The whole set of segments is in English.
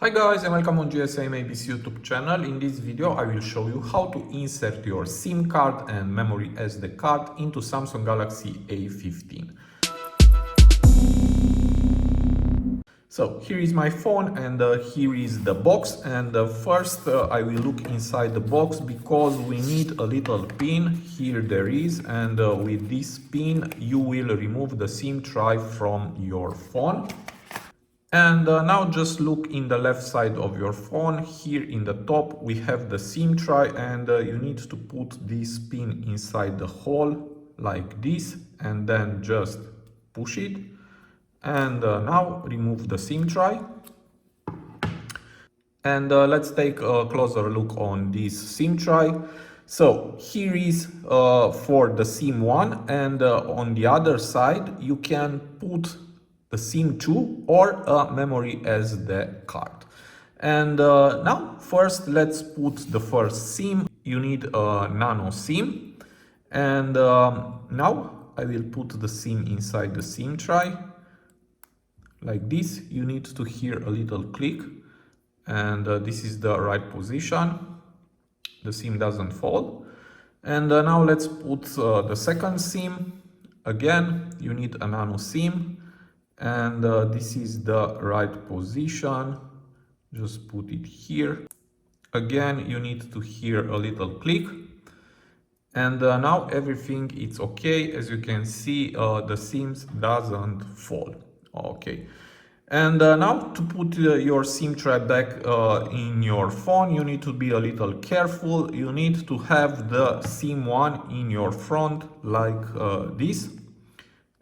Hi guys and welcome on GSM ABC YouTube channel. In this video I will show you how to insert your SIM card and memory SD card into Samsung Galaxy A15. So here is my phone and here is the box, and first I will look inside the box because we need a little pin. Here there is, and with this pin you will remove the SIM tray from your phone. And now just look in the left side of your phone. Here in the top we have the SIM tray, and you need to put this pin inside the hole like this and then just push it. And now remove the SIM tray. And let's take a closer look on this SIM tray. So here is for the SIM 1, and on the other side you can put the SIM 2 or a memory SD card. And now first let's put the first SIM. You need a nano SIM, and now I will put the SIM inside the SIM tray like this. You need to hear a little click, and this is the right position. The SIM doesn't fall. And now let's put the second SIM. Again, you need a nano SIM, and this is the right position. Just put it here. Again, you need to hear a little click, and now everything is okay. As you can see, the SIMs doesn't fall. Okay. And now to put your SIM tray back in your phone, you need to be a little careful. You need to have the SIM 1 in your front like this,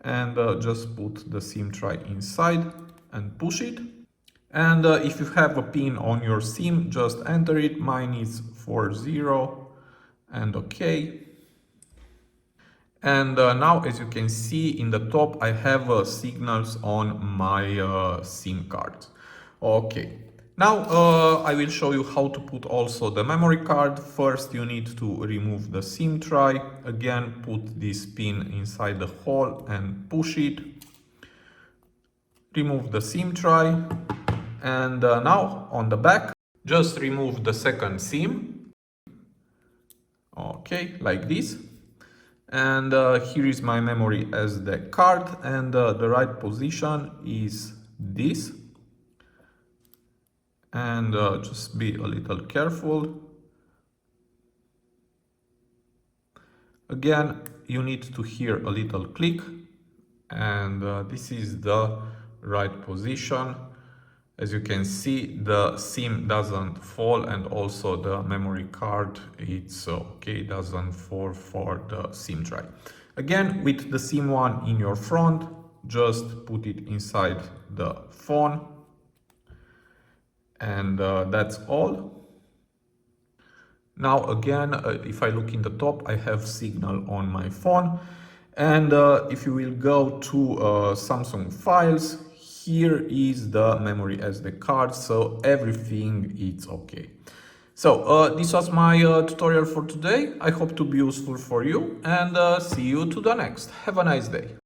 and just put the SIM tray inside and push it. And if you have a pin on your SIM, just enter it. Mine is 40 and okay. And now, as you can see in the top, I have signals on my SIM card. Okay, now I will show you how to put also the memory card. First, you need to remove the SIM tray. Again, put this pin inside the hole and push it. Remove the SIM tray. And now on the back, just remove the second SIM. Okay, like this. And here is my memory SD card, and the right position is this. And just be a little careful. Again, you need to hear a little click, and this is the right position. As you can see, the SIM doesn't fall, and also the memory card, it's okay, doesn't fall for the SIM tray. Again, with the SIM 1 in your front, just put it inside the phone, and that's all. Now again, if I look in the top, I have signal on my phone, and if you will go to Samsung Files, here is the memory SD card, so everything is okay. So this was my tutorial for today. I hope to be useful for you, and see you to the next. Have a nice day.